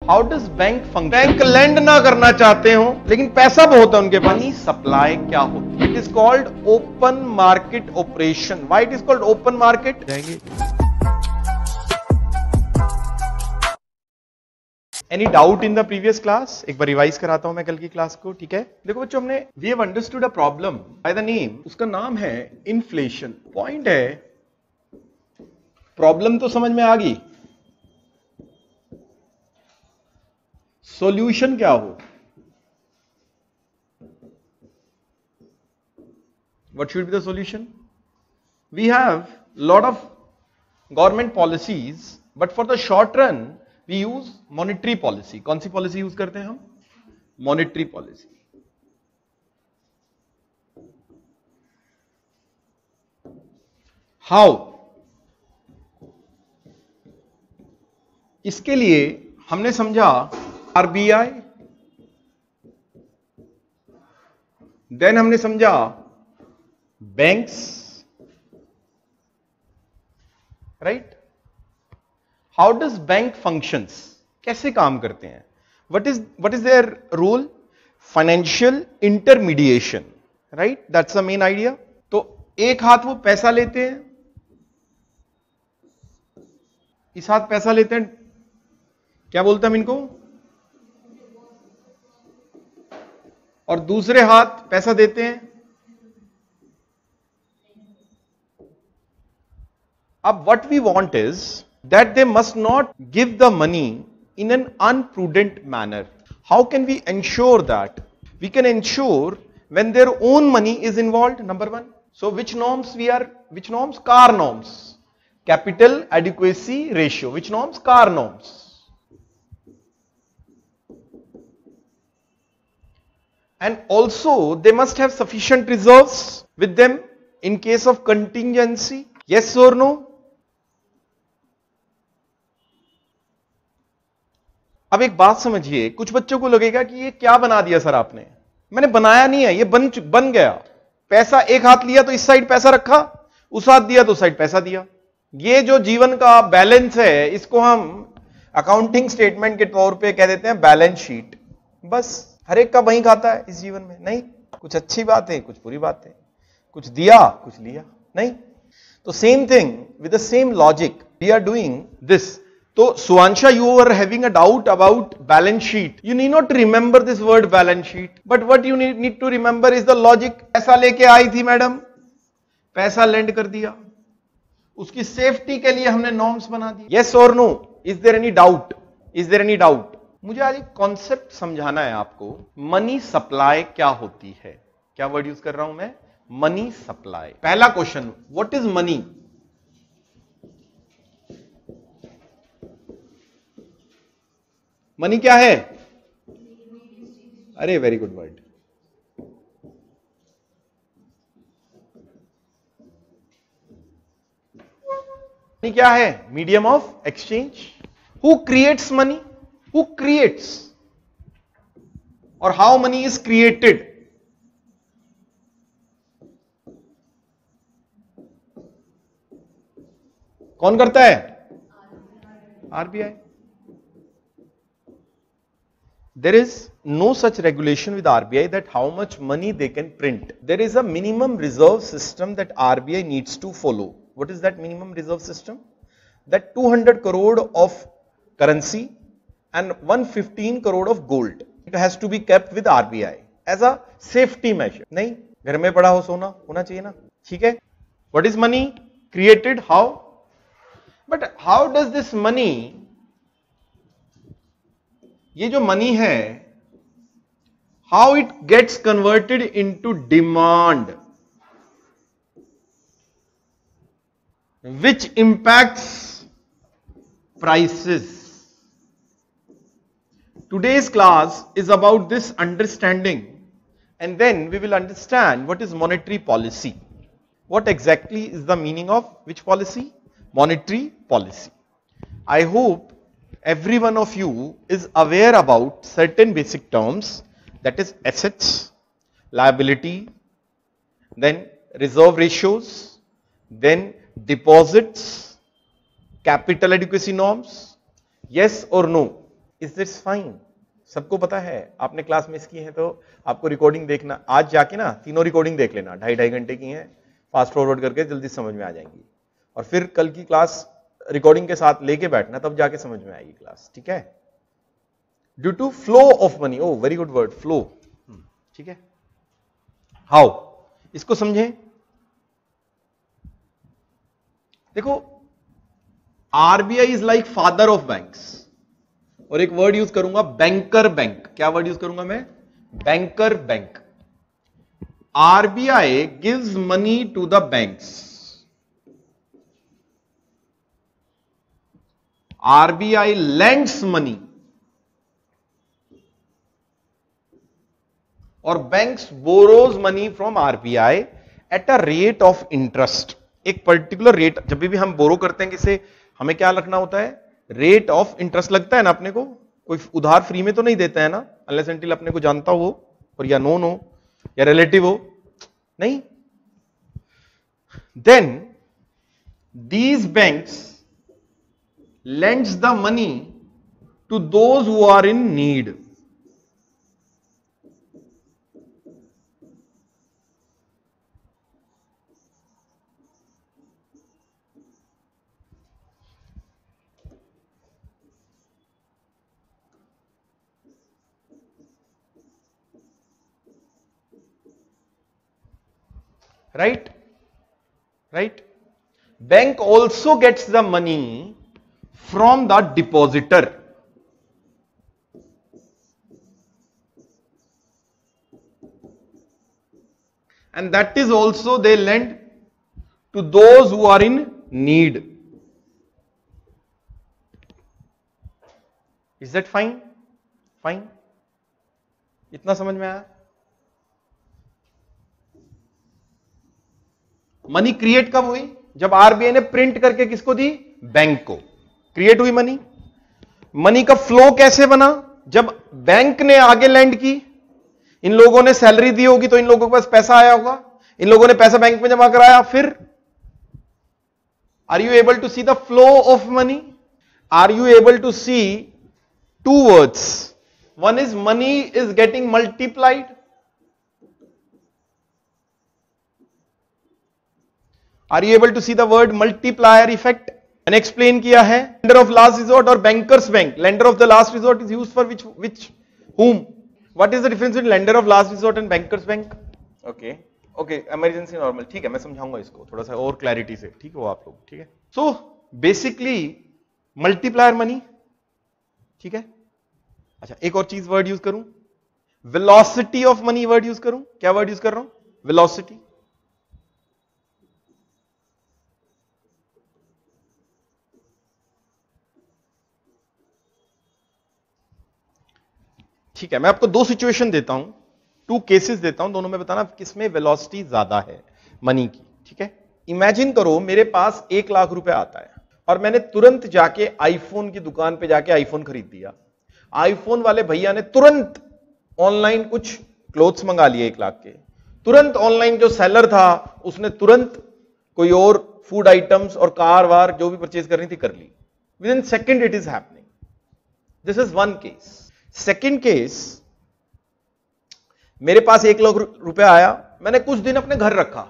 How does bank function? Bank lend ना करना चाहते हो लेकिन पैसा बहुत है उनके पास। मनी सप्लाई क्या होती है? It is called open market operation. Why it is called open market? Any doubt in the previous class? एक बार रिवाइज कराता हूं मैं कल की क्लास को, ठीक है? देखो बच्चों, हमने we have understood a problem by the name, उसका नाम है इन्फ्लेशन। पॉइंट है, प्रॉब्लम तो समझ में आ गई, सॉल्यूशन क्या हो? What should be the solution? We have lot of government policies, but for the short run we use monetary policy. कौन सी पॉलिसी यूज करते हैं हम? Monetary policy. हाउ? इसके लिए हमने समझा आरबीआई, देन हमने समझा banks, right? How does bank functions? कैसे काम करते हैं? What is their role? Financial intermediation, right? That's the main idea. तो एक हाथ वो पैसा लेते हैं, इस हाथ पैसा लेते हैं, क्या बोलते हैं हम इनको? और दूसरे हाथ पैसा देते हैं। अब what we want is that they must not give the money in an unprudent manner. How can we ensure that? We can ensure when their own money is involved, number one. So which norms we are, which norms? CAR norms, capital adequacy ratio. Which norms? CAR norms. And also they must have sufficient reserves with them in case of contingency. Yes or no? अब एक बात समझिए, कुछ बच्चों को लगेगा कि ये क्या बना दिया सर आपने। मैंने बनाया नहीं है, ये बन गया। पैसा एक हाथ लिया तो इस साइड पैसा रखा, उस हाथ दिया तो उस साइड पैसा दिया। ये जो जीवन का बैलेंस है, इसको हम अकाउंटिंग स्टेटमेंट के तौर पे कह देते हैं बैलेंस शीट। बस हर एक का वही खाता है इस जीवन में। नहीं, कुछ अच्छी बात है, कुछ बुरी बात है, कुछ दिया कुछ लिया। नहीं, तो same thing with the same logic we are doing this. तो Suvansha, you were having a doubt about balance sheet. You need not remember this word balance sheet, but what you need to remember is the logic. पैसा लेके आई थी madam, पैसा land कर दिया, उसकी safety के लिए हमने नॉर्म्स बना दी। Yes or no? Is there any doubt? Is there any doubt? मुझे आज एक कॉन्सेप्ट समझाना है आपको। मनी सप्लाई क्या होती है? क्या वर्ड यूज कर रहा हूं मैं? Money supply. पहला question, what is money? Money क्या है? अरे वेरी गुड वर्ड। मनी क्या है? Medium of exchange. Who creates money? Who creates or how money is created? कौन करता है? RBI. There is no such regulation with RBI that how much money they can print. There is a minimum reserve system that RBI needs to follow. What is that minimum reserve system? That 200 crore of currency and 115 crore of gold. It has to be kept with RBI as a safety measure. नहीं, घर में पड़ा हो सोना होना चाहिए ना, ठीक है? What is money created? How? But how does this money, ये जो मनी है, how it gets converted into demand, which impacts prices. Today's class is about this understanding, and then we will understand what is monetary policy. What exactly is the meaning of which policy? Monetary policy. I hope every one of you is aware about certain basic terms, that is assets, liability, then reserve ratios, then deposits, capital adequacy norms. Yes or no? Is this fine? सबको पता है, आपने class miss की है तो आपको recording देखना, आज जाके ना तीनों रिकॉर्डिंग देख लेना, 2.5 घंटे की है, फास्ट फॉरवर्ड करके जल्दी समझ में आ जाएंगी। और फिर कल की क्लास रिकॉर्डिंग के साथ लेके बैठना, तब जाके समझ में आएगी क्लास, ठीक है। Due to flow of money, oh very good word, flow, ठीक है। हाउ, इसको समझें। देखो, RBI is like father of banks, और एक वर्ड यूज करूंगा बैंकर बैंक। क्या वर्ड यूज करूंगा मैं? Banker bank. RBI gives money to the banks, RBI lends money, और banks borrows money from RBI at a rate of interest. एक particular rate, जब भी हम बोरो करते हैं किसे, हमें क्या रखना होता है? रेट ऑफ इंटरेस्ट लगता है ना अपने को, कोई उधार फ्री में तो नहीं देता है ना, अनलेस अनटिल अपने को जानता हो और या नोन हो या रिलेटिव हो, नहीं। Then these banks lends the money to those who are in need. Right? Right? Bank also gets the money from the depositor. And that is also they lend to those who are in need. Is that fine? Fine? इतना समझ में आया? Money create कब हुई? जब RBI ने print करके किसको दी? बैंक को। क्रिएट हुई मनी। मनी का फ्लो कैसे बना? जब बैंक ने आगे लैंड की, इन लोगों ने सैलरी दी होगी तो इन लोगों के पास पैसा आया होगा, इन लोगों ने पैसा बैंक में जमा कराया, फिर are you able to see the flow of money? Are you able to see two words? One is money is getting multiplied, are you able to see the word multiplier effect? मैंने explain किया है, lender of last resort और bankers bank. Lender of the last resort is used for which whom? What is the difference between lender of last resort and bankers bank? Okay, emergency normal, ठीक है, मैं समझाऊंगा इसको थोड़ा सा और clarity से, ठीक है वो आप लोग, ठीक है। सो बेसिकली मल्टीप्लायर मनी, ठीक है। अच्छा, एक और चीज वर्ड यूज करूं, velocity of money word use करूं। क्या वर्ड यूज कर रहा हूं? वेलोसिटी। ठीक है, मैं आपको दो सिचुएशन देता हूं, 2 केसेस देता हूं, दोनों में बताना किसमें वेलोसिटी ज्यादा है मनी की, ठीक है। इमेजिन करो मेरे पास 1 लाख रुपए आता है और मैंने तुरंत जाके आईफोन की दुकान पे जाके आईफोन खरीद दिया। आईफोन वाले भैया ने तुरंत ऑनलाइन कुछ क्लोथ्स मंगा लिए 1 लाख के, तुरंत ऑनलाइन जो सेलर था उसने तुरंत कोई और फूड आइटम्स और कार वार जो भी परचेज करनी थी कर ली। Within second it is happening. This is one case. Second case, मेरे पास 1 लाख रुपए आया, मैंने कुछ दिन अपने घर रखा,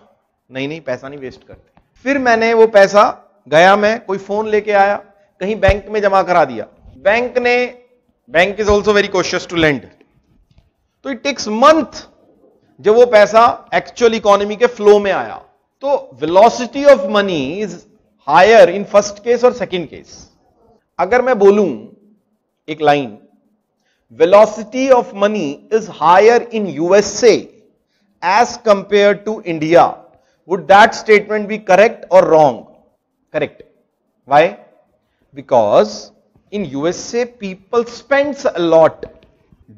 नहीं पैसा नहीं वेस्ट करते, फिर मैंने वो पैसा गया, मैं कोई फोन लेके आया, कहीं बैंक में जमा करा दिया। Bank is also very cautious to lend, तो इट टेक्स मंथ जब वो पैसा एक्चुअल इकोनॉमी के फ्लो में आया। तो velocity of money is higher in first case और सेकेंड केस। अगर मैं बोलूं एक line, velocity of money is higher in USA as compared to India, would that statement be correct or wrong? Correct. Why? Because in USA people spends a lot.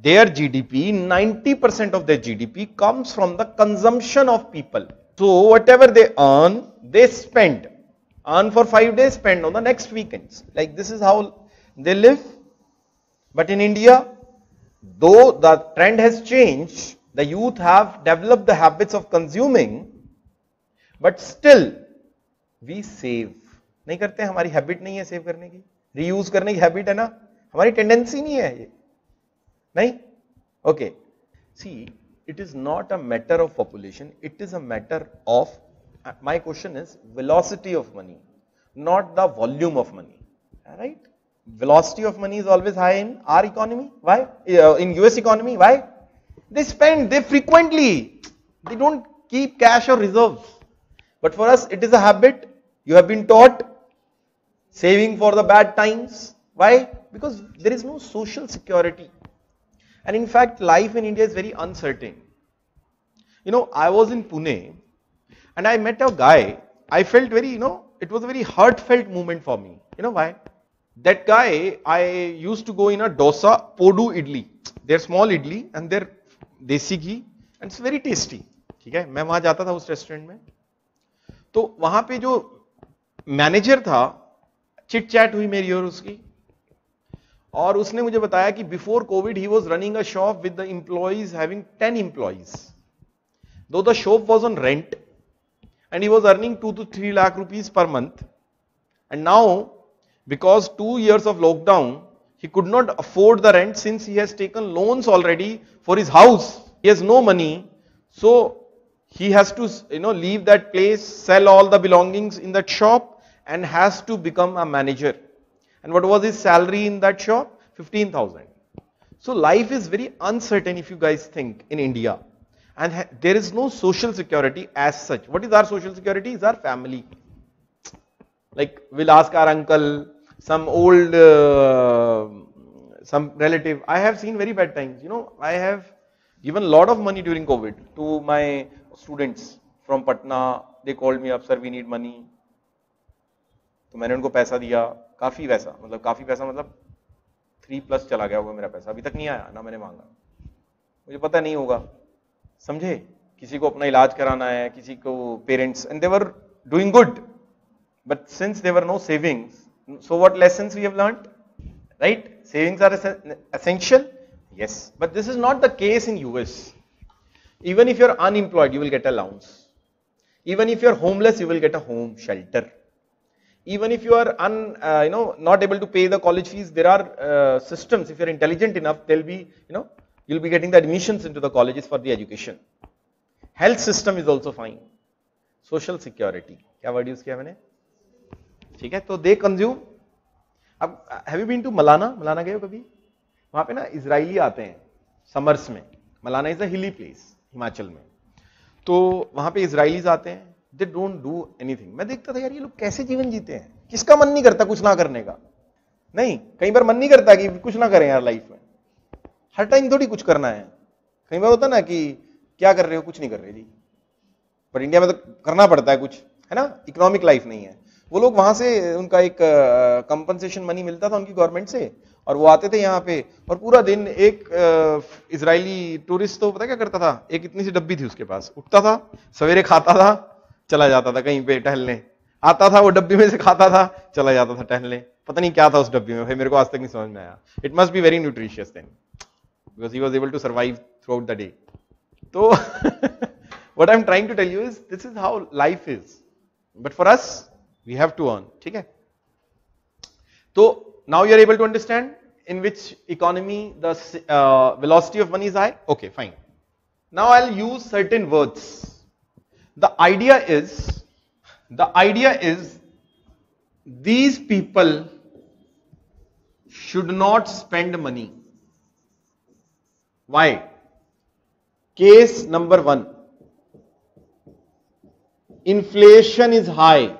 Their GDP, 90% of their GDP comes from the consumption of people. So whatever they earn, they spend. Earn for 5 days, spend on the next weekends. Like this is how they live. But in India, though the trend has changed, the youth have developed the habits of consuming, but still we save नहीं करते, हमारी habit नहीं है save करने की, reuse करने की habit है ना, हमारी टेंडेंसी नहीं है ये, नहीं? Okay, see it is not a matter of population, it is a matter of, my question is velocity of money, not the volume of money, right? Velocity of money is always high in our economy. Why? In US economy, why? They spend, they frequently, they don't keep cash or reserves. But for us, it is a habit. You have been taught saving for the bad times. Why? Because there is no social security. And in fact, life in India is very uncertain. You know, I was in Pune and I met a guy. I felt very, it was a very heartfelt moment for me. You know why? That guy, I used to go in a dosa, podu idli. They're small idli and they're desi ghee and it's very tasty. ठीक है, मैं वहां जाता था उस restaurant में, तो वहां पे जो मैनेजर था, चिट चैट हुई मेरी और उसकी, और उसने मुझे बताया कि before Covid he was running a shop with the employees having 10 employees, though the shop was on rent and he was earning 2 to 3 lakh rupees per month, and now because 2 years of lockdown he could not afford the rent since he has taken loans already for his house. He has no money, so he has to leave that place, sell all the belongings in that shop and has to become a manager. And what was his salary in that shop? 15,000. So life is very uncertain if you guys think in India. And there is no social security as such. What is our social security? Is our family. Like we'll ask our uncle, some old, some relative. I have seen very bad times. I have given a lot of money during COVID to my students from Patna. They called me up, sir, we need money. तो मैंने उनको पैसा दिया, काफी पैसा मतलब 3+ चला गया होगा मेरा पैसा, अभी तक नहीं आया ना मैंने मांगा, मुझे पता नहीं होगा, समझे? किसी को अपना इलाज कराना है, किसी को parents, and they were doing good, but since there were no savings, so what lessons we have learned, right? Savings are essential, yes, but this is not the case in US. Even if you're unemployed, you will get allowance. Even if you're homeless, you will get a home shelter. Even if you are not able to pay the college fees, there are systems. If you're intelligent enough, there'll be, you'll be getting the admissions into the colleges for the education. Health system is also fine. Social security, क्या word use किया मैंने? ठीक है, तो they consume. अब have you been to Malana? Malana गए हो कभी? वहां पे ना इजराइली आते हैं समर्स में. मलाना इज अ हिली प्लेस हिमाचल में, तो वहां पे इजराइलीज आते हैं. They don't do anything. मैं देखता था यार ये लोग कैसे जीवन जीते हैं, किसका मन नहीं करता कुछ ना करने का? नहीं, कई बार मन नहीं करता कि कुछ ना करें यार लाइफ में, हर टाइम थोड़ी कुछ करना है. कई बार होता ना कि क्या कर रहे हो, कुछ नहीं कर रहे जी, पर इंडिया में तो करना पड़ता है कुछ, है ना? इकोनॉमिक लाइफ नहीं है. वो लोग वहां से, उनका एक कंपनसेशन मनी मिलता था उनकी गवर्नमेंट से, और वो आते थे यहाँ पे, और पूरा दिन एक इजरायली टूरिस्ट तो पता क्या करता था, एक इतनी सी डब्बी थी उसके पास, उठता था सवेरे, खाता था, चला जाता था कहीं पे टहलने, आता था वो डब्बी में से खाता था, चला जाता था टहलने. पता नहीं क्या था उस डब्बी में, भाई मेरे को आज तक नहीं समझ में आया. It must be very nutritious then, because he was able to survive throughout the day. तो what I am trying to tell you is this is how life is, but for us we have to earn. ठीक है, तो now you are able to understand in which economy the velocity of money is high. Okay, fine. Now I'll use certain words. The idea is these people should not spend money. Why? Case number 1, inflation is high.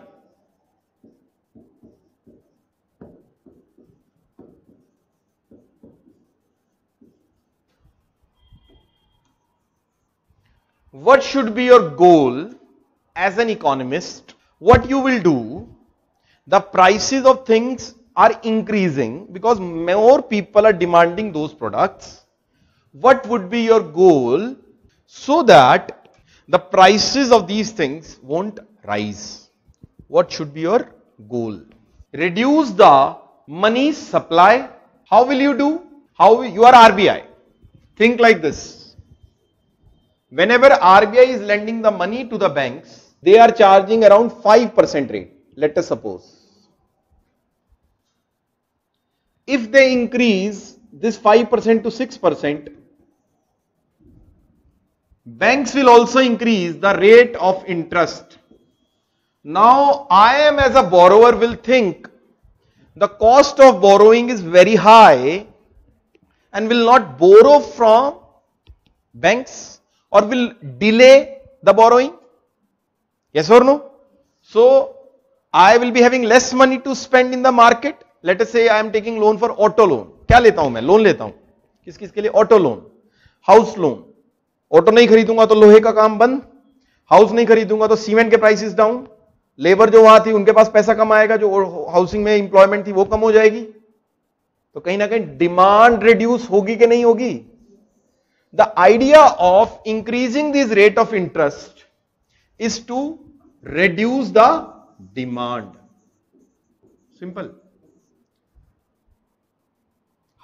What should be your goal as an economist? What you will do? The prices of things are increasing because more people are demanding those products. What would be your goal so that the prices of these things won't rise? What should be your goal? Reduce the money supply. How will you do? You are RBI. Think like this. Whenever RBI is lending the money to the banks, they are charging around 5% rate, let us suppose. if they increase this 5% to 6%, banks will also increase the rate of interest. Now I am as a borrower will think the cost of borrowing is very high and will not borrow from banks or will delay the borrowing. Yes or no? So I will be having less money to spend in the market. Let us say I am taking loan for auto loan. क्या लेता हूं मैं? Loan लेता हूं किस किस के लिए? Auto loan, house loan. Auto नहीं खरीदूंगा तो लोहे का काम बंद, हाउस नहीं खरीदूंगा तो सीमेंट के प्राइसेस डाउन, लेबर जो वहां थी उनके पास पैसा कम आएगा, जो हाउसिंग में इंप्लॉयमेंट थी वो कम हो जाएगी. तो कहीं ना कहीं डिमांड रिड्यूस होगी कि नहीं होगी? The idea of increasing this rate of interest is to reduce the demand. Simple.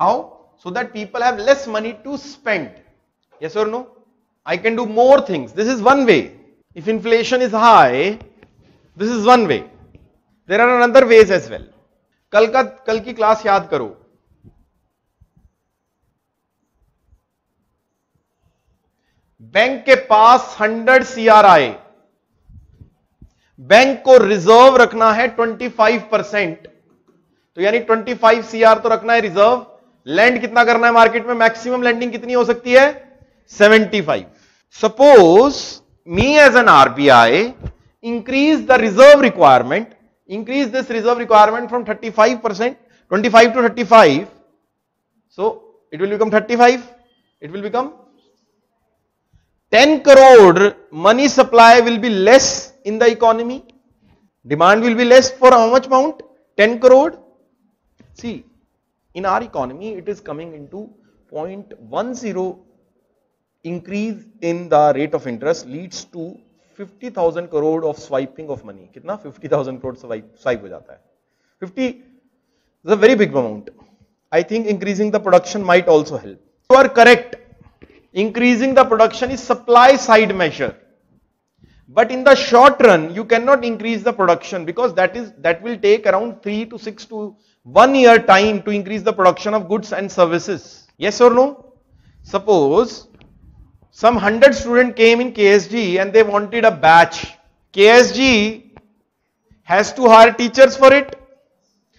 How? So that people have less money to spend. Yes or no? I can do more things. This is one way. If inflation is high, this is one way. There are another ways as well. कल की class याद करो. Bank के पास 100 CR आए, bank को reserve रखना है 25%, तो यानी 25 CR तो रखना है रिजर्व. लैंड कितना करना है मार्केट में? मैक्सिमम लैंडिंग कितनी हो सकती है? 75. Suppose me as an RBI increase the reserve requirement, increase this reserve requirement from 35%, 25 to 35. So it will become 35. It will become 10 crore money supply will be less in the economy. Demand will be less for how much amount? 10 crore. See, in our economy, it is coming into 0.10 increase in the rate of interest leads to 50,000 crore of swiping of money. कितना? 50,000 crore swipe हो जाता है. 50 is a very big amount. I think increasing the production might also help. You are correct. Increasing the production is supply side measure. But in the short run, you cannot increase the production because that will take around 3 to 6 to 1 year time to increase the production of goods and services. Yes or no? Suppose some 100 students came in KSG and they wanted a batch. KSG has to hire teachers for it,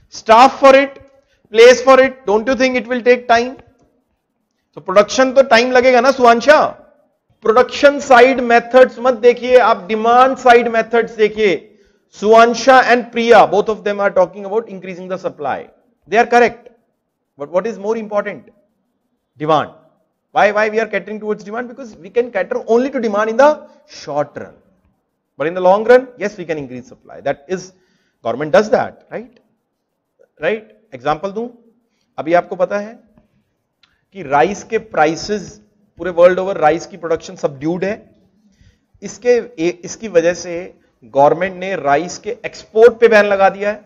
staff for it, place for it. Don't you think it will take time? तो production तो time लगेगा ना सुवांशा. Production side methods मत देखिए, आप demand side methods देखिए. Suvansha and Priya, both of them are talking about increasing the supply. They are correct, but what is more important? Demand. Why we are catering towards demand? Because we can cater only to demand in the short run, but in the long run, yes, we can increase supply. That is, government does that, right? Right? Example दूं, अभी आपको पता है कि rice के prices पूरे world over, rice की production subdued है. इसकी वजह से गवर्नमेंट ने राइस के एक्सपोर्ट पे बैन लगा दिया है.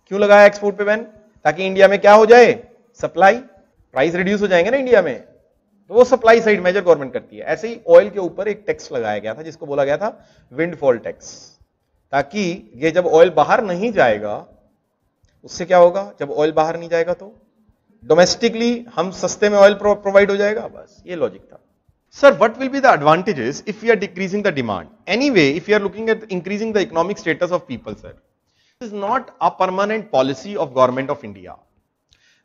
क्यों लगाया एक्सपोर्ट पे बैन? ताकि इंडिया में क्या हो जाए? सप्लाई, प्राइस रिड्यूस हो जाएंगे ना इंडिया में. तो वो सप्लाई साइड मेजर गवर्नमेंट करती है. ऐसे ही ऑयल के ऊपर एक टैक्स लगाया गया था जिसको बोला गया था विंडफॉल टैक्स, ताकि ये जब ऑयल बाहर नहीं जाएगा, उससे क्या होगा? जब ऑयल बाहर नहीं जाएगा तो डोमेस्टिकली हम सस्ते में ऑयल प्रोवाइड हो जाएगा. बस ये लॉजिक था. Sir, what will be the advantages if we are decreasing the demand? Anyway, if you are looking at increasing the economic status of people, sir, this is not a permanent policy of government of India.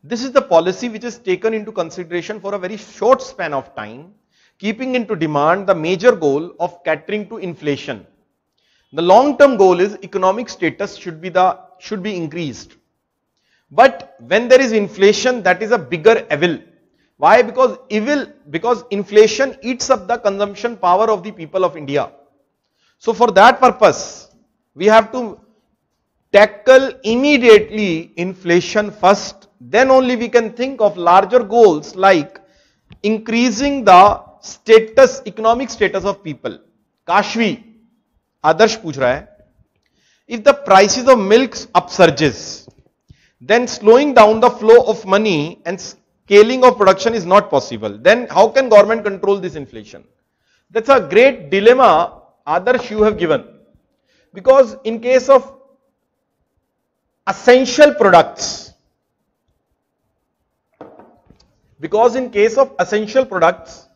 This is the policy which is taken into consideration for a very short span of time, keeping into demand the major goal of catering to inflation. The long-term goal is economic status should be increased. But when there is inflation, that is a bigger evil. Why? Because inflation eats up the consumption power of the people of India. So for that purpose, we have to tackle immediately inflation first. Then only we can think of larger goals like increasing the status, economic status of people. Kashvi, Adarsh पूछ रहा है, if the prices of milk upsurges, then slowing down the flow of money and scaling of production is not possible. Then how can government control this inflation? That's a great dilemma, Adarsh, you have given. Because in case of essential products, Because in case of essential products,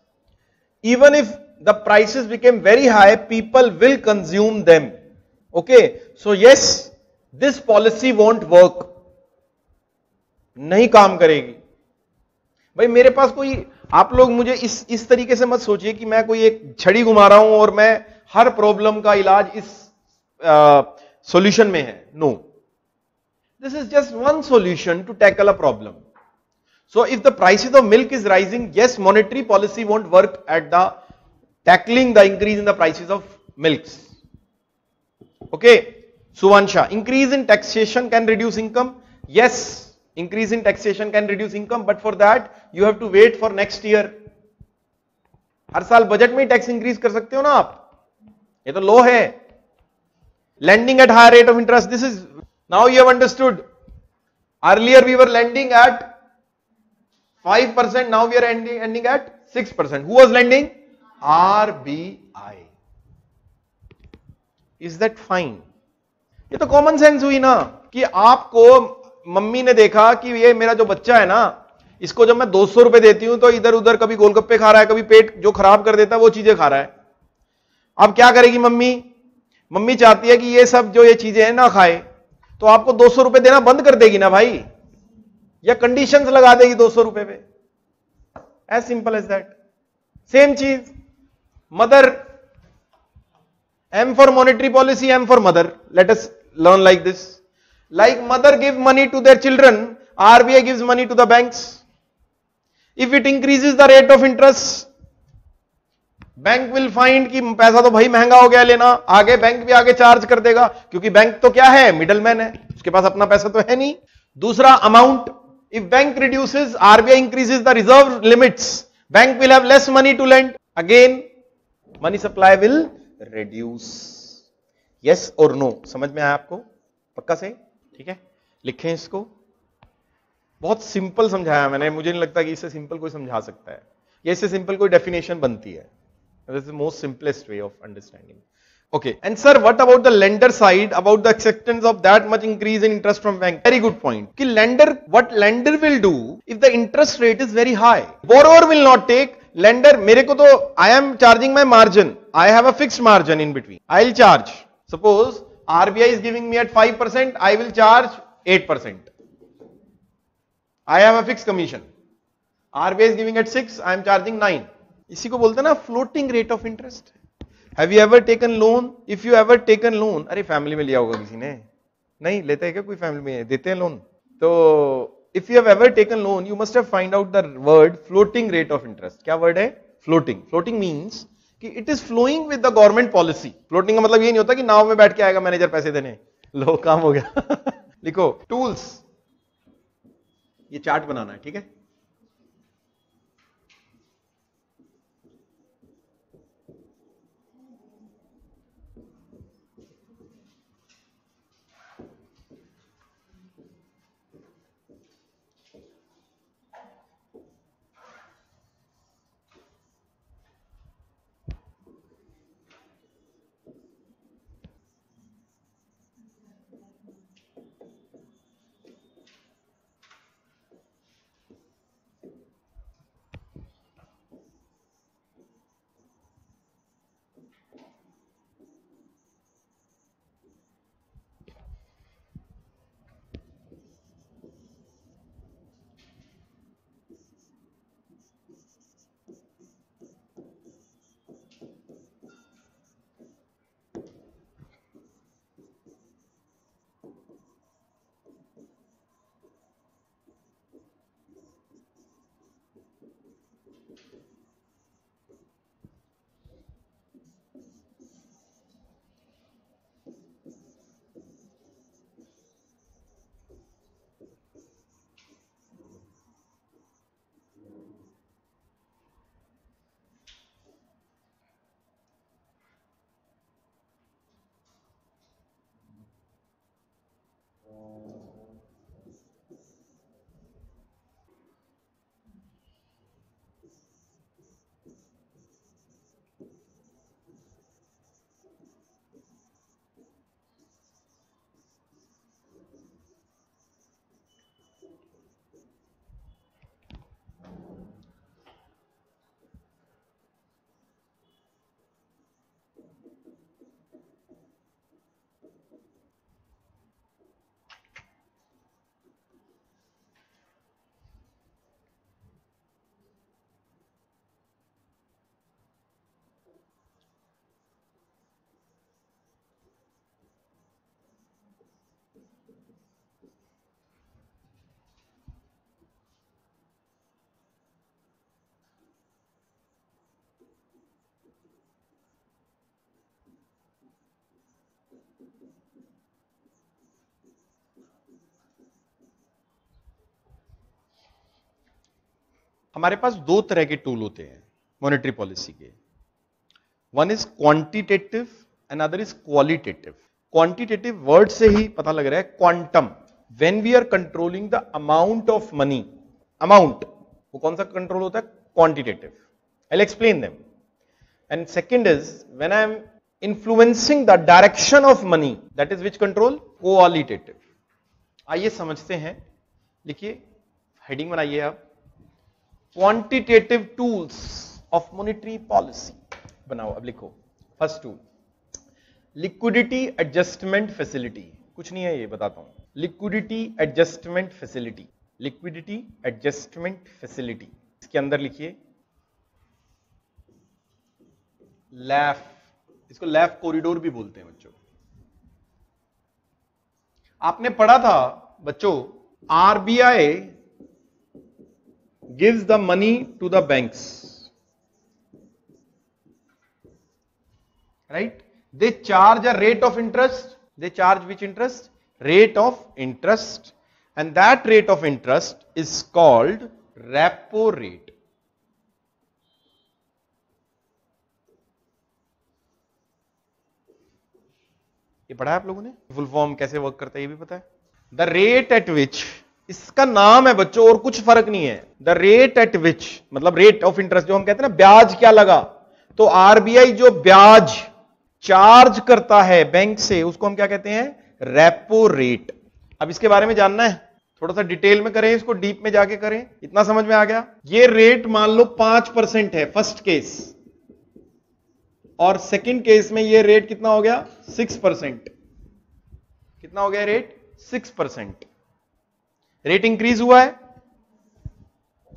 even if the prices became very high, people will consume them. Okay, so yes, this policy won't work. नहीं काम करेगी. भाई मेरे पास कोई, आप लोग मुझे इस तरीके से मत सोचिए कि मैं कोई एक छड़ी घुमा रहा हूं और मैं हर प्रॉब्लम का इलाज इस सॉल्यूशन में है. No, this is just one solution to tackle a problem. So if the prices of milk is rising, yes, monetary policy won't work at the tackling the increase in the prices of milks. Okay, Suvansha, increase in taxation can reduce income. Yes, increase in taxation can reduce income, but for that you have to wait for next year. हर साल budget में tax increase कर सकते हो ना आप, ये तो law है. Lending at higher rate of interest, this is, now you have understood. Earlier we were lending at 5%, now we are ending at 6%. Who was lending? RBI. Is that fine? ये तो कॉमन सेंस हुई ना, कि आपको mummy ने देखा कि ये मेरा जो बच्चा है ना, इसको जब मैं 200 रुपए देती हूं तो इधर उधर कभी गोलगप्पे खा रहा है, कभी पेट जो खराब कर देता है वो चीजें खा रहा है. अब क्या करेगी मम्मी? मम्मी चाहती है कि ये सब जो ये चीजें हैं ना खाए, तो आपको 200 रुपए देना बंद कर देगी ना भाई, या कंडीशंस लगा देगी 200 रुपए पे. As simple as that. Same चीज mother, M for monetary policy, M for mother. Let us learn like this. Like mother give money to their children, RBI gives money to the banks. If it increases the rate of interest, bank will find कि पैसा तो भाई महंगा हो गया लेना, आगे bank भी आगे चार्ज कर देगा, क्योंकि बैंक तो क्या है, मिडलमैन है, उसके पास अपना पैसा तो है नहीं. दूसरा amount, if bank reduces, RBI increases the reserve limits, bank will have less money to lend, again money supply will reduce. yes or no, समझ में आया आपको पक्का से? ठीक है, लिखें इसको. बहुत सिंपल समझाया मैंने, मुझे नहीं लगता कि इससे सिंपल कोई समझा सकता है, या इससे सिंपल कोई डेफिनेशन बनती है. This is the most simplest way of understanding. Okay, and sir, what about the lender side, about the acceptance of that much increase in interest from bank? Very good point. कि lender, what lender will do if the interest rate is very high? Borrower will not take. Lender, मेरे को तो I am charging my margin. I have a fixed margin in between. I'll charge. Suppose RBI is giving me at 5%, I will charge 8%. I have a fixed commission. RBI is giving at 6, I am charging 9. इसी को बोलते हैं ना floating rate of interest. Have you ever taken loan? If you ever taken loan, अरे family में लिया होगा किसी ने, नहीं लेते हैं क्या कोई फैमिली में, देते हैं लोन. तो if you have ever taken loan, you must have find out the word floating rate of interest. क्या वर्ड है? फ्लोटिंग. फ्लोटिंग मीन्स कि it is flowing with the government policy. Floating का मतलब ये नहीं होता कि नाव में बैठ के आएगा मैनेजर पैसे देने, लो काम हो गया. लिखो टूल्स, ये चार्ट बनाना है, ठीक है. हमारे पास दो तरह के टूल होते हैं मॉनेटरी पॉलिसी के। One is quantitative and other is qualitative. Quantitative word से ही पता लग रहा है, quantum. When we are controlling the amount of money, amount वो कौन सा कंट्रोल होता है? Quantitative. I will explain them. And second is when I am influencing the direction of money, that is which control? Qualitative. आइए समझते हैं, लिखिए, heading बनाइए आप, quantitative tools of monetary policy बनाओ। अब लिखो first tool, liquidity adjustment facility. कुछ नहीं है ये, बताता हूं। Liquidity adjustment facility, liquidity adjustment facility. इसके अंदर लिखिए लैफ, इसको लैफ कॉरिडोर भी बोलते हैं बच्चों। आपने पढ़ा था बच्चों, RBI gives the money to the banks, right? They charge a rate of interest. They charge which interest? Rate of interest, and that rate of interest is called repo rate. ये पढ़ा है आप लोगों ने? फुल फॉर्म कैसे work करता है ये भी पता है? द रेट एट विच, इसका नाम है बच्चों और कुछ फर्क नहीं है। द रेट एट विच मतलब रेट ऑफ इंटरेस्ट, जो हम कहते हैं ना ब्याज क्या लगा, तो आरबीआई जो ब्याज चार्ज करता है बैंक से उसको हम क्या कहते हैं? Repo rate. अब इसके बारे में जानना है, थोड़ा सा डिटेल में करें, इसको डीप में जाके करें। इतना समझ में आ गया? ये रेट मान लो 5% है फर्स्ट केस, और सेकंड केस में ये रेट कितना हो गया? 6%। कितना हो गया रेट? 6%। रेट इंक्रीज हुआ है,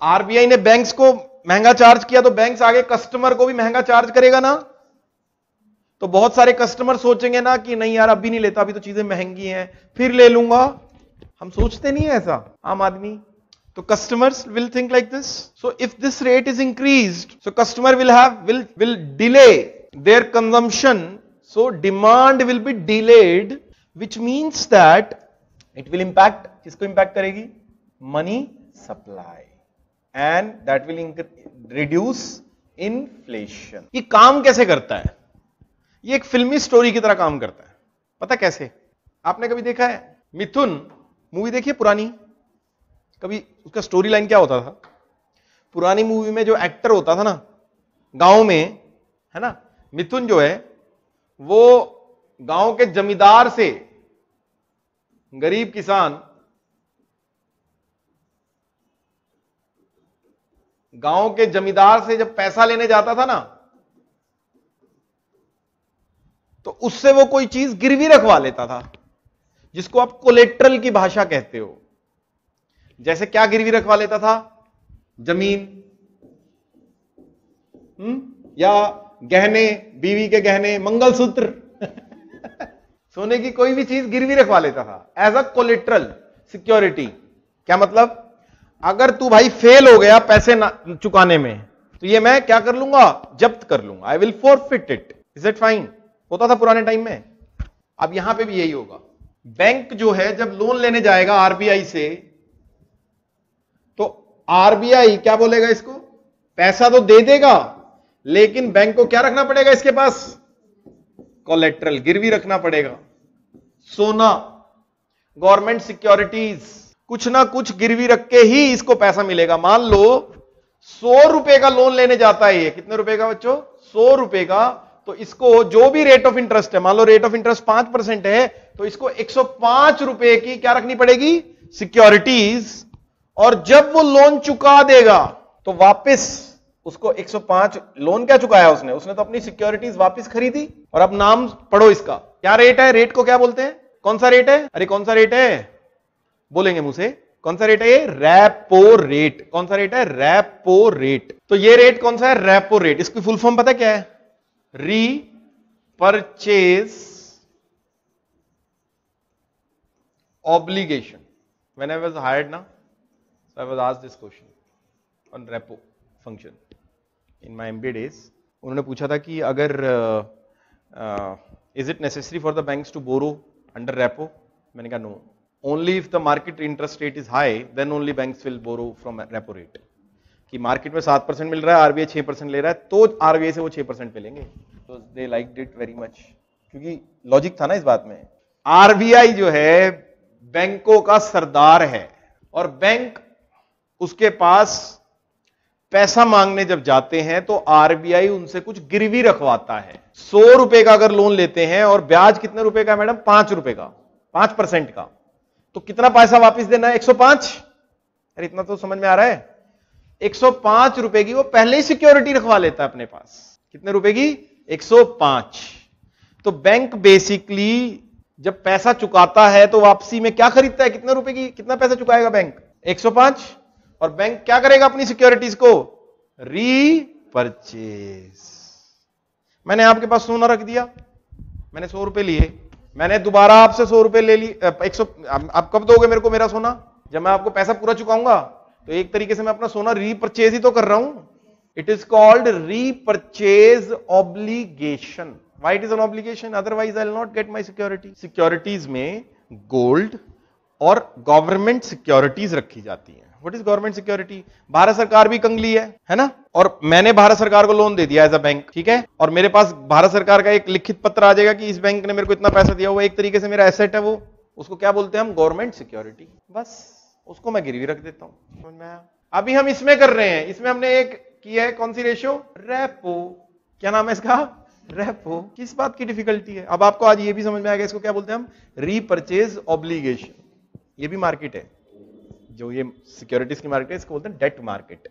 आरबीआई ने बैंक्स को महंगा चार्ज किया, तो बैंक्स आगे कस्टमर को भी महंगा चार्ज करेगा ना। तो बहुत सारे कस्टमर सोचेंगे ना कि नहीं यार अभी नहीं लेता, अभी तो चीजें महंगी हैं, फिर ले लूंगा। हम सोचते नहीं है ऐसा आम आदमी, तो customers will think like this. So if this rate is increased, so customer will delay their consumption, so demand will be delayed, which means that it will impact, किसको इंपैक्ट करेगी? Money supply, and that will reduce inflation. ये काम कैसे करता है? ये एक फिल्मी स्टोरी की तरह काम करता है। पता कैसे? आपने कभी देखा है मिथुन मूवी देखी है पुरानी? कभी उसका स्टोरी लाइन क्या होता था? पुरानी मूवी में जो एक्टर होता था ना गांव में, है ना, मिथुन जो है वो गांव के जमींदार से, गरीब किसान गांव के जमींदार से जब पैसा लेने जाता था ना, तो उससे वो कोई चीज गिरवी रखवा लेता था, जिसको आप कोलेट्रल की भाषा कहते हो। जैसे क्या गिरवी रखवा लेता था? जमीन, या गहने, बीवी के गहने, मंगलसूत्र सोने की कोई भी चीज गिरवी रखवा लेता था एज अ कोलेट्रल सिक्योरिटी। क्या मतलब? अगर तू भाई फेल हो गया पैसे चुकाने में, तो ये मैं क्या कर लूंगा? जब्त कर लूंगा। I will forfeit it. Is it fine? होता था पुराने टाइम में। अब यहां पे भी यही होगा। बैंक जो है जब लोन लेने जाएगा आरबीआई से, तो आरबीआई क्या बोलेगा? इसको पैसा तो दे देगा, लेकिन बैंक को क्या रखना पड़ेगा इसके पास? कोलेट्रल, गिरवी रखना पड़ेगा। सोना, गवर्नमेंट सिक्योरिटीज, कुछ ना कुछ गिरवी रख के ही इसको पैसा मिलेगा। मान लो 100 रुपए का लोन लेने जाता है ये। कितने रुपए का बच्चों? 100 रुपए का। तो इसको जो भी रेट ऑफ इंटरेस्ट है, मान लो रेट ऑफ इंटरेस्ट 5% है, तो इसको 105 रुपए की क्या रखनी पड़ेगी? सिक्योरिटीज। और जब वो लोन चुका देगा तो वापस उसको 105, लोन क्या चुकाया उसने? उसने तो अपनी सिक्योरिटीज वापस खरीदी। और अब नाम पढ़ो इसका, क्या रेट है? रेट को क्या बोलते हैं? कौन सा रेट है? अरे कौन सा रेट है? बोलेंगे मुंह से, कौन सा रेट है ये? Repo rate. कौन सा रेट है? Repo rate. तो ये रेट कौन सा है? Repo rate. इसकी फुल फॉर्म पता क्या है? Repurchase obligation. When I was hired now, so I was asked this question on repo function in my MBA days. उन्होंने पूछा था कि अगर is it necessary for the banks to borrow under repo? मैंने कहा no, only if the market interest rate is high then only banks will borrow from repo rate. कि market में 7% मिल रहा है, आरबीआई 6% ले रहा है, तो आरबीआई से वो 6% पे लेंगे। तो दे लाइक्ड इट वेरी मच, क्योंकि लॉजिक था ना इस बात में। आरबीआई जो है बैंकों का सरदार है, और बैंक उसके पास पैसा मांगने जब जाते हैं तो आरबीआई उनसे कुछ गिरवी रखवाता है। 100 रुपए का अगर लोन लेते हैं और ब्याज कितने रुपए का मैडम? 5 रुपए का, 5% का, तो कितना पैसा वापस देना है? 105। अरे इतना तो समझ में आ रहा है। 105 रुपए की वो पहले ही सिक्योरिटी रखवा लेता है अपने पास। कितने रुपए की? 105। तो बैंक बेसिकली जब पैसा चुकाता है तो वापसी में क्या खरीदता है? कितने रुपए की, कितना पैसा चुकाएगा बैंक? 105। और बैंक क्या करेगा अपनी सिक्योरिटीज को? रीपरचेज। मैंने आपके पास सोना रख दिया, मैंने 100 रुपए लिए, मैंने दोबारा आपसे 100 रुपए ले लिए। 100 आप कब दोगे मेरे को मेरा सोना? जब मैं आपको पैसा पूरा चुकाऊंगा। तो एक तरीके से मैं अपना सोना रीपरचेज ही तो कर रहा हूं। It is called repurchase obligation. Why it is an obligation? Otherwise I will not gate my security. Securities में गोल्ड और गवर्नमेंट सिक्योरिटीज रखी जाती हैं। What is government security? Bharat सरकार भी कंगली है ना? और मैंने भारत सरकार को लोन दे दिया एज अ बैंक, ठीक है, और मेरे पास भारत सरकार का एक लिखित पत्र आ जाएगा कि इस बैंक ने मेरे को इतना पैसा दिया हुआ, एक तरीके से मेरा एसेट है वो, उसको क्या बोलते हैं हम? Government security. बस उसको मैं गिरवी रख देता हूं। समझ में आया? अभी हम इसमें कर रहे हैं, इसमें हमने एक किया है, कौन सी रेशियो? रेपो। क्या नाम है इसका? रेपो। किस बात की डिफिकल्टी है? अब आपको आज ये भी समझ में आ गया इसको क्या बोलते हैं हम? Repurchase obligation. ये भी मार्केट है, जो ये सिक्योरिटीज की मार्केट है, इसको बोलते हैं डेट मार्केट।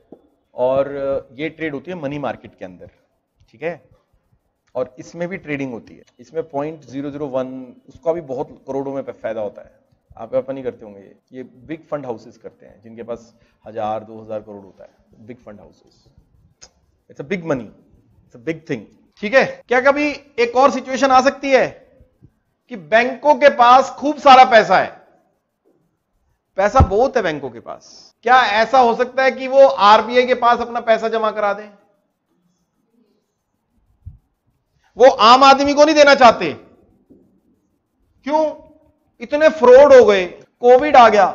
और ये ट्रेड होती है मनी मार्केट के अंदर, ठीक है, और इसमें भी ट्रेडिंग होती है। इसमें 0.001 उसका भी बहुत करोड़ों में फायदा होता है। आप नहीं करते होंगे, ये बिग फंड हाउसेस करते हैं, जिनके पास 1000-2000 करोड़ होता है। Big fund houses, it's a big money, it's a big thing, ठीक है। क्या कभी एक और सिचुएशन आ सकती है कि बैंकों के पास खूब सारा पैसा है, पैसा बहुत है बैंकों के पास, क्या ऐसा हो सकता है कि वो आरबीआई के पास अपना पैसा जमा करा दें? वो आम आदमी को नहीं देना चाहते। क्यों? इतने फ्रॉड हो गए, कोविड आ गया,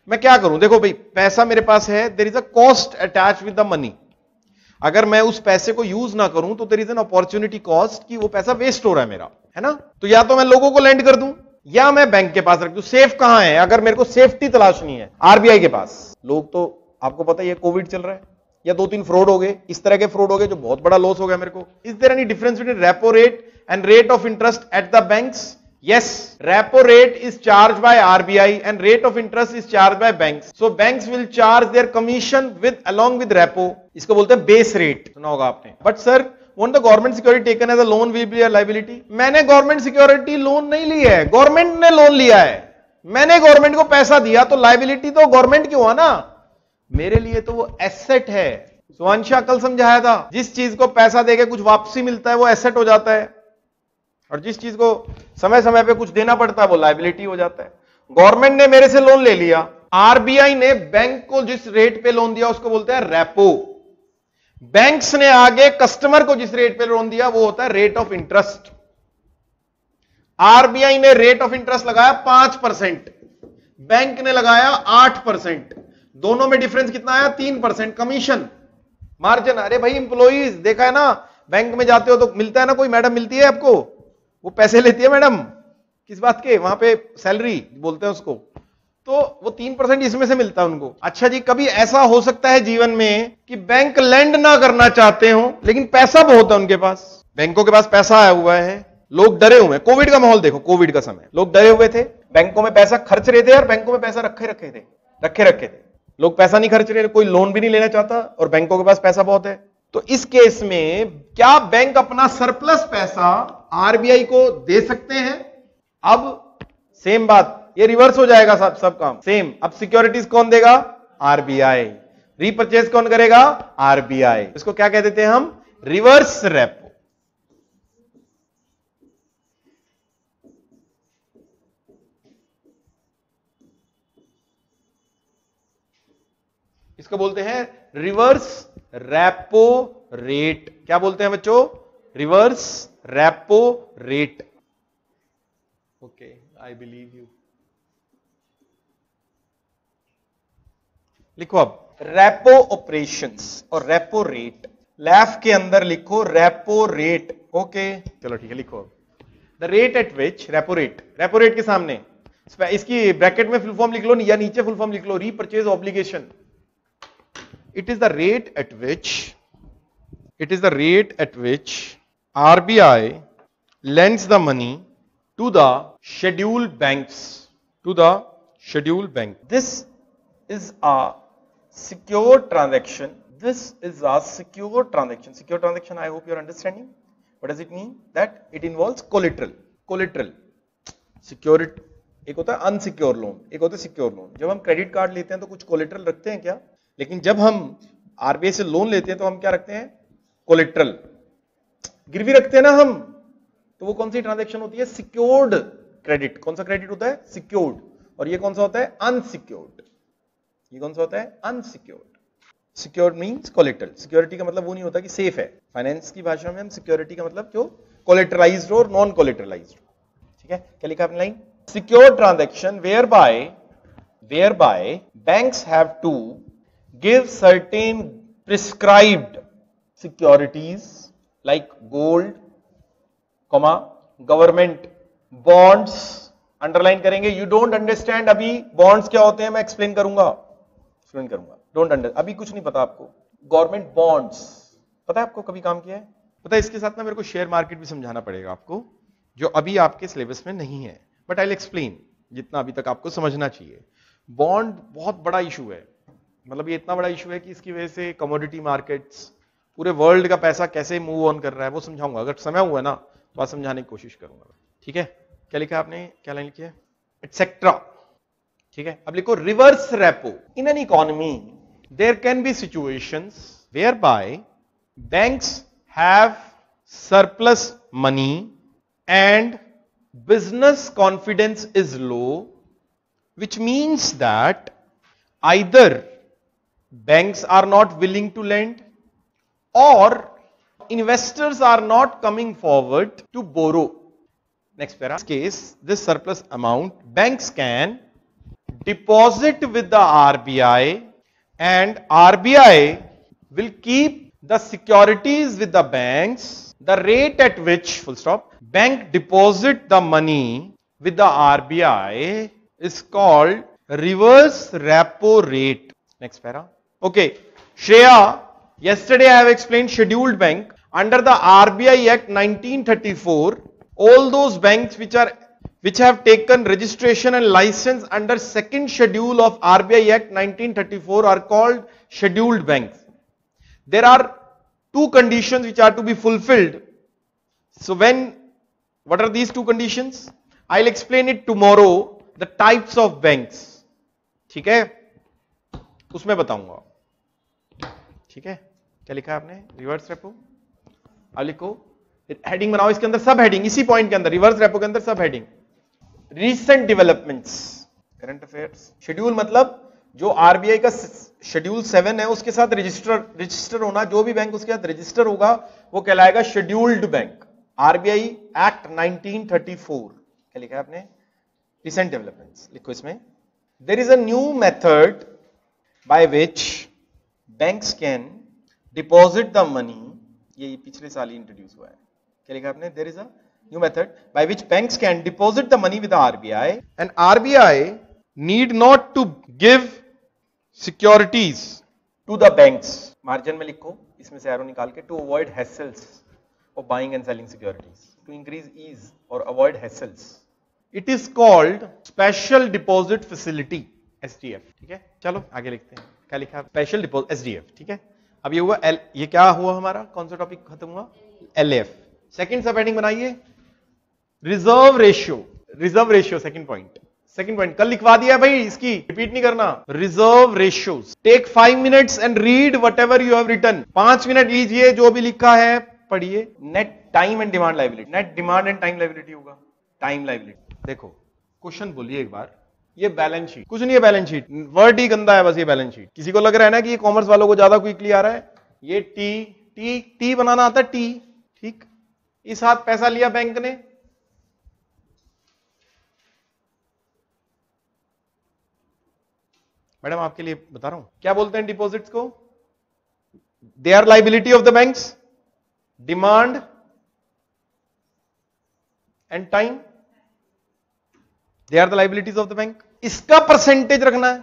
मैं क्या करूं? देखो भाई, पैसा मेरे पास है, there is a cost attach with the money. अगर मैं उस पैसे को यूज ना करूं तो there is an opportunity cost कि वो पैसा वेस्ट हो रहा है मेरा, है ना? तो या तो मैं लोगों को लेंड कर दूं या मैं बैंक के पास रख दूं। सेफ कहां है? अगर मेरे को सेफ्टी तलाशनी है, आरबीआई के पास। लोग तो आपको पता है, ये कोविड चल रहा है, या 2-3 फ्रॉड हो गए, इस तरह के फ्रॉड हो गए जो बहुत बड़ा लॉस हो गया मेरे को। Is there any difference between repo rate and rate of interest at the banks? Yes, repo rate is charged by RBI and rate of interest is charged by banks. So banks will charge their commission along with repo. इसको बोलते हैं base rate, सुना होगा आपने। But sir, won't the government security taken as a loan will be a liability? मैंने government security loan नहीं ली है, government ने लोन लिया है। मैंने गवर्नमेंट को पैसा दिया तो लाइबिलिटी तो गवर्नमेंट की हुआ ना, मेरे लिए तो वो एसेट है। सुवंशा कल समझाया था, जिस चीज को पैसा देके कुछ वापसी मिलता है वो एसेट हो जाता है, और जिस चीज को समय समय पे कुछ देना पड़ता है वो लायबिलिटी हो जाता है। गवर्नमेंट ने मेरे से लोन ले लिया, आरबीआई ने बैंक को जिस रेट पे लोन दिया उसको बोलते हैं रेपो। बैंक्स ने आगे कस्टमर को जिस रेट पे लोन दिया वो होता है रेट ऑफ इंटरेस्ट। आरबीआई ने रेट ऑफ इंटरेस्ट लगाया 5%, बैंक ने लगाया 8%, दोनों में डिफरेंस कितना आया? 3% कमीशन मार्जिन। अरे भाई इंप्लॉइज, देखा है ना, बैंक में जाते हो तो मिलता है ना, कोई मैडम मिलती है आपको, वो पैसे लेती है मैडम, किस बात के? वहां पे सैलरी बोलते हैं उसको, तो वो 3% इसमें से मिलता है उनको। अच्छा जी, कभी ऐसा हो सकता है जीवन में कि बैंक लेंड ना करना चाहते हो लेकिन पैसा बहुत है उनके पास, बैंकों के पास पैसा आया हुआ है, लोग डरे हुए हैं। कोविड का माहौल देखो, कोविड का समय, लोग डरे हुए थे, बैंकों में पैसा खर्च रहे थे और बैंकों में पैसा रखे रखे थे। लोग पैसा नहीं खर्च रहे, कोई लोन भी नहीं लेना चाहता और बैंकों के पास पैसा बहुत है। तो इस केस में क्या बैंक अपना सरप्लस पैसा आरबीआई को दे सकते हैं? अब सेम बात, ये रिवर्स हो जाएगा सब काम सेम। अब सिक्योरिटीज कौन देगा? आरबीआई। रीपरचेज कौन करेगा? आरबीआई। इसको क्या कह देते हैं हम? Reverse repo. इसको बोलते हैं रिवर्स रेपो रेट। क्या बोलते हैं बच्चों? Reverse repo rate. Okay, I believe you. लिखो अब रेपो ऑपरेशंस और रेपो रेट। लैफ के अंदर लिखो रेपो रेट। ओके चलो ठीक है, लिखो the rate at which, repo rate के सामने इसकी ब्रैकेट में फुल फॉर्म लिख लो या नीचे फुल फॉर्म लिख लो, repurchase obligation. It is the rate at which RBI lends the money to the scheduled banks, This is a secure transaction. Secure transaction, I hope you are understanding. What does it mean? That it involves collateral. Security एक होता है unsecure loan, एक होता है secure loan. जब हम credit card लेते हैं तो कुछ कोलेट्रल रखते हैं क्या? लेकिन जब हम आरबीआई से लोन लेते हैं तो हम क्या रखते हैं? कोलेट्रल, गिरवी रखते हैं ना हम। तो वो कौन सी ट्रांजैक्शन होती है? Secured credit. कौन सा क्रेडिट होता है? सिक्योर्ड। और ये कौन सा होता है? अनसिक्योर्ड। ये कौन सा होता है? Unsecured. Secured means collateral. Security का मतलब वो नहीं होता कि सेफ है। फाइनेंस की भाषा में हम सिक्योरिटी का मतलब जो कोलेट्रलाइज्ड और नॉन कोलेट्रलाइज्ड। ठीक है, क्या लिखा आपने line? Secure transaction whereby banks have to give certain prescribed securities like gold, government bonds। Underline करेंगे। You don't understand अभी bonds क्या होते हैं, मैं एक्सप्लेन करूंगा। अभी कुछ नहीं पता आपको। गवर्नमेंट बॉन्ड्स पता है आपको? कभी काम किया है? पता है, इसके साथ ना मेरे को शेयर मार्केट भी समझाना पड़ेगा आपको, जो अभी आपके सिलेबस में नहीं है, बट आई विल एक्सप्लेन जितना अभी तक आपको समझना चाहिए। बॉन्ड बहुत बड़ा इशू है, मतलब ये इतना बड़ा इशू है कि इसकी वजह से कमोडिटी मार्केट्स, पूरे वर्ल्ड का पैसा कैसे मूव ऑन कर रहा है वो समझाऊंगा। अगर समय हुआ ना तो आज समझाने की कोशिश करूंगा। ठीक है, क्या लिखा आपने? क्या लाइन लिखी है? एटसेट्रा। ठीक है, अब लिखो reverse repo. In an economy there can be situations where by banks have surplus money and business confidence is low, which means that either banks are not willing to lend or investors are not coming forward to borrow. Next para. In this case, this surplus amount banks can deposit with the RBI and RBI will keep the securities with the banks. The rate at which, full stop, bank deposit the money with the RBI is called reverse repo rate. Next para. Okay, Shreya, yesterday I have explained scheduled bank. Under the RBI Act 1934, all those banks which have taken registration and license under second schedule of RBI Act 1934 are called scheduled banks. There are two conditions which are to be fulfilled. So what are these two conditions? I'll explain it tomorrow, the types of banks. ठीक है, उसमें बताऊंगा। ठीक है, क्या लिखा है आपने? Reverse repo. अब लिखो, हेडिंग बनाओ इसके अंदर, सब हेडिंग इसी पॉइंट के अंदर, रिवर्स रेपो के अंदर सब heading. Recent developments, current affairs. Schedule मतलब जो आरबीआई का शेड्यूल 7 है उसके साथ रजिस्टर होना, जो भी बैंक उसके साथ रजिस्टर होगा वो कहलाएगा शेड्यूल्ड बैंक। RBI act 1934। क्या लिखा है आपने? रिसेंट डेवलपमेंट्स लिखो इसमें। There is a new method by which banks can deposit the money. ये पिछले साल ही इंट्रोड्यूस हुआ है। क्या लिखा आपने? There is a new method by which banks can deposit the money with RBI and RBI need not to give securities to the banks. Margin में लिखो इसमें से एरो निकाल के, to avoid hassles of buying and selling securities, to increase ease or avoid hassles. It is called special deposit facility, SDF। ठीक है, चलो आगे लिखते हैं। क्या लिखा? Special deposit, SDF। ठीक है, अब ये हुआ ये क्या हुआ हमारा? कौन सा टॉपिक खत्म हुआ? LF। सेकंड सब हेडिंग बनाइए, रिजर्व रेशियो। सेकंड पॉइंट कल लिखवा दिया भाई, इसकी रिपीट नहीं करना। Reserve ratios. Take 5 minutes and read whatever you have written। 5 minute लीजिए, जो भी लिखा है पढ़िए। Net time and demand liability, net demand and time liability होगा। टाइम लायबिलिटी देखो, क्वेश्चन बोलिए एक बार। ये बैलेंस शीट, कुछ नहीं है बैलेंस शीट, वर्ड ही गंदा है बस। ये बैलेंस शीट किसी को लग रहा है ना कि ये कॉमर्स वालों को ज्यादा क्विकली आ रहा है। ये टी बनाना आता है, टी। ठीक, इस हाथ पैसा लिया बैंक ने, मैडम आपके लिए बता रहा हूं, क्या बोलते हैं डिपॉजिट्स को? They are liability of the banks, demand and time, they are the liabilities of the bank. इसका परसेंटेज रखना है,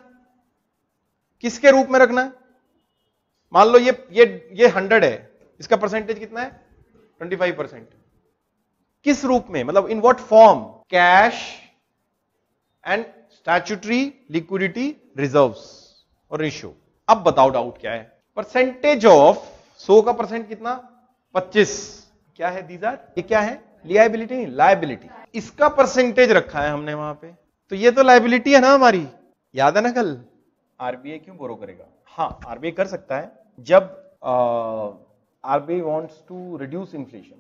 किसके रूप में रखना है? मान लो ये 100 है, इसका परसेंटेज कितना है? 25%। किस रूप में, मतलब in what form? Cash and statutory liquidity reserves और रेशियो। अब बताओ डाउट क्या है? परसेंटेज ऑफ 100 का परसेंट कितना? 25। क्या है? दीज आर, ये क्या है? लायबिलिटी नहीं, लायबिलिटी। इसका परसेंटेज रखा है हमने वहां पे, तो ये तो लायबिलिटी है ना हमारी। याद है ना कल? आरबीआई क्यों बोरो करेगा? हाँ, आरबीआई कर सकता है जब RBI wants to reduce inflation,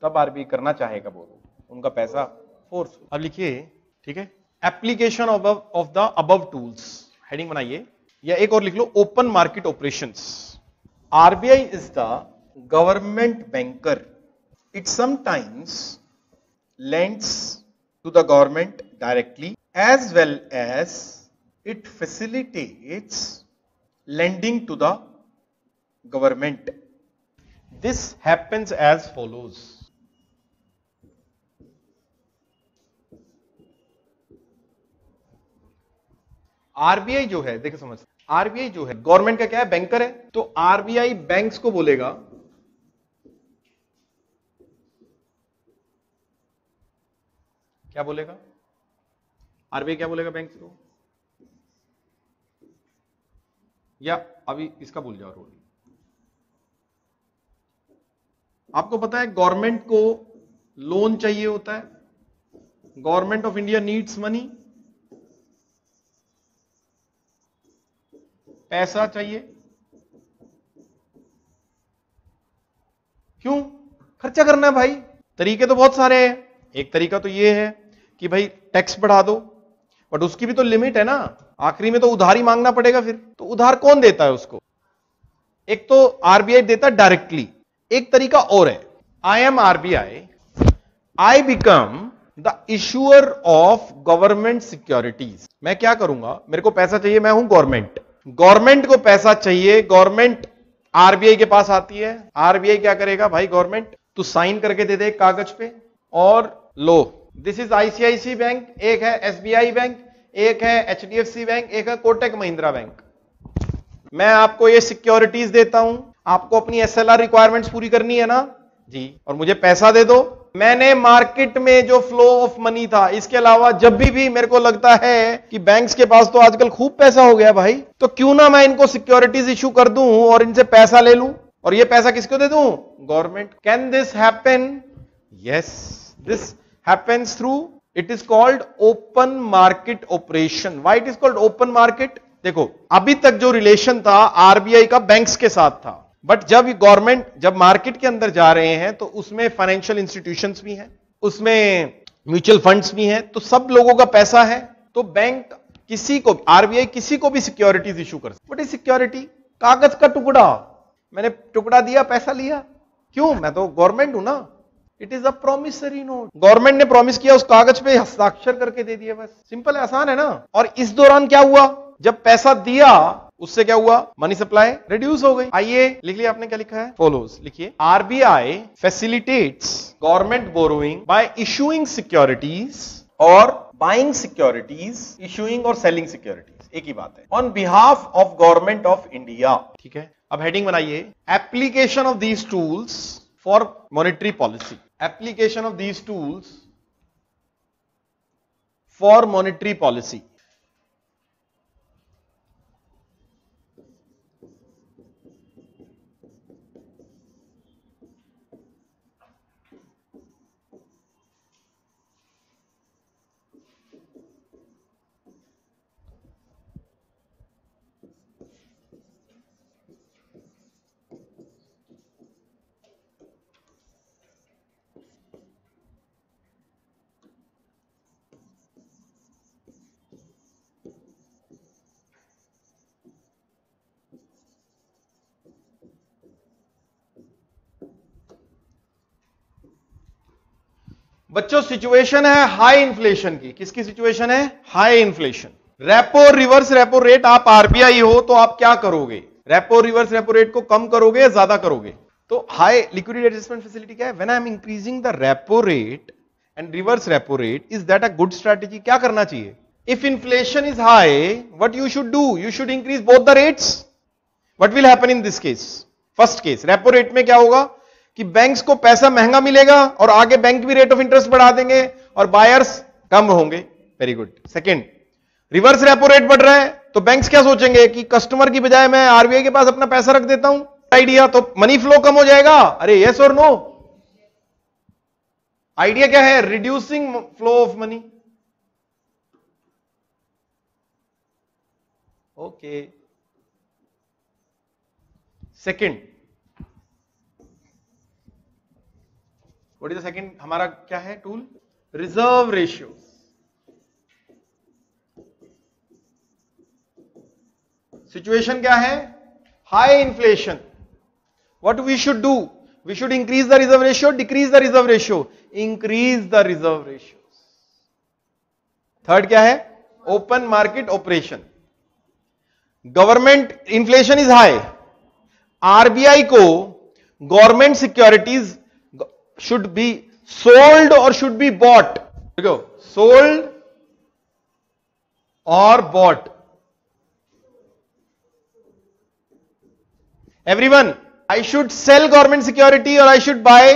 तब आरबीआई करना चाहेगा बोरो, उनका पैसा फोर्स। अब लिखिए, ठीक है, application of the above tools, heading बनाइए, या एक और लिख लो, open market operations. RBI is the government banker, it sometimes lends to the government directly as well as it facilitates lending to the government. This happens as follows. RBI जो है, देखो समझ, आरबीआई जो है गवर्नमेंट का क्या है? Banker है। तो आरबीआई बैंक्स को बोलेगा, क्या बोलेगा? आरबीआई क्या बोलेगा बैंक्स को? या अभी इसका भूल जाओ रोल। आपको पता है गवर्नमेंट को लोन चाहिए होता है, government of India needs money, पैसा चाहिए। क्यों? खर्चा करना है भाई। तरीके तो बहुत सारे हैं। एक तरीका तो ये है कि भाई टैक्स बढ़ा दो, बट उसकी भी तो लिमिट है ना, आखिरी में तो उधारी मांगना पड़ेगा फिर। तो उधार कौन देता है उसको? एक तो आरबीआई देता है डायरेक्टली, एक तरीका और है, I am RBI, I become the issuer of government securities. मैं क्या करूंगा? मेरे को पैसा चाहिए, मैं हूं गवर्नमेंट, गवर्नमेंट को पैसा चाहिए, गवर्नमेंट आरबीआई के पास आती है। आरबीआई क्या करेगा? भाई गवर्नमेंट तू साइन करके दे दे एक कागज पे, और लो दिस इज आईसीआईसी बैंक, एक है एसबीआई बैंक, एक है एचडीएफसी बैंक, एक है कोटक महिंद्रा बैंक। मैं आपको ये सिक्योरिटीज देता हूं, आपको अपनी एसएलआर रिक्वायरमेंट्स पूरी करनी है ना जी, और मुझे पैसा दे दो। मैंने मार्केट में जो फ्लो ऑफ मनी था, इसके अलावा जब भी मेरे को लगता है कि बैंक्स के पास तो आजकल खूब पैसा हो गया भाई, तो क्यों ना मैं इनको सिक्योरिटीज इशू कर दूं और इनसे पैसा ले लूं, और ये पैसा किसको दे दूं? Government. Can this happen? Yes, this happens through, it is called open market operation. Why it is called open market? देखो, अभी तक जो रिलेशन था आरबीआई का बैंक्स के साथ था, बट जब गवर्नमेंट जब मार्केट के अंदर जा रहे हैं तो उसमें फाइनेंशियल इंस्टीट्यूशंस भी हैं, उसमें म्यूचुअल फंड्स भी हैं, तो सब लोगों का पैसा है, तो बैंक किसी को, आरबीआई किसी को भी सिक्योरिटीज इशू कर सकती। What is security? कागज का टुकड़ा, मैंने टुकड़ा दिया, पैसा लिया। क्यों? मैं तो गवर्नमेंट हूं ना। It is a promissory note, government ने प्रॉमिस किया, उस कागज पे हस्ताक्षर करके दे दिया, बस। सिंपल है, आसान है ना। और इस दौरान क्या हुआ? जब पैसा दिया, उससे क्या हुआ? मनी सप्लाई रिड्यूस हो गई। आइए लिख लिया, आपने क्या लिखा है? फॉलोज लिखिए, RBI facilitates government borrowing bye issuing securities और बाइंग सिक्योरिटीज, इशूइंग और सेलिंग सिक्योरिटीज, एक ही बात है, on behalf of government of India. ठीक है, अब हेडिंग बनाइए, application of these tools for monetary policy. Application of these tools for monetary policy. बच्चों सिचुएशन है हाई इन्फ्लेशन की। किसकी सिचुएशन है? High inflation. Repo reverse repo rate, आप आरबीआई हो तो आप क्या करोगे? रेपो रिवर्स रेपो रेट को कम करोगे या ज्यादा करोगे? तो हाई लिक्विडिटी एडजस्टमेंट फैसिलिटी क्या है? When I M increasing the repo rate and reverse repo rate, is that a good strategy? क्या करना चाहिए? If inflation is high, what you should do? You should increase both the rates. What will happen in this case? First case, repo rate में क्या होगा कि banks को पैसा महंगा मिलेगा और आगे बैंक भी रेट ऑफ इंटरेस्ट बढ़ा देंगे और बायर्स कम होंगे. Very good. Second, reverse repo rate बढ़ रहा है तो बैंक्स क्या सोचेंगे कि कस्टमर की बजाय मैं आरबीआई के पास अपना पैसा रख देता हूं. आइडिया तो मनी फ्लो कम हो जाएगा. अरे यस और नो? आइडिया क्या है? Reducing flow of money. Okay. Second, what is the second? हमारा क्या है टूल? Reserve ratio. सिचुएशन क्या है? High inflation. What we should do? We should increase the reserve ratio, decrease the reserve ratio? Increase the reserve ratio. Third क्या है? Open market operation. Government, inflation is high, RBI को government securities should be sold और should be bought. देखो, sold और bought. Everyone, I should sell government security और I should buy.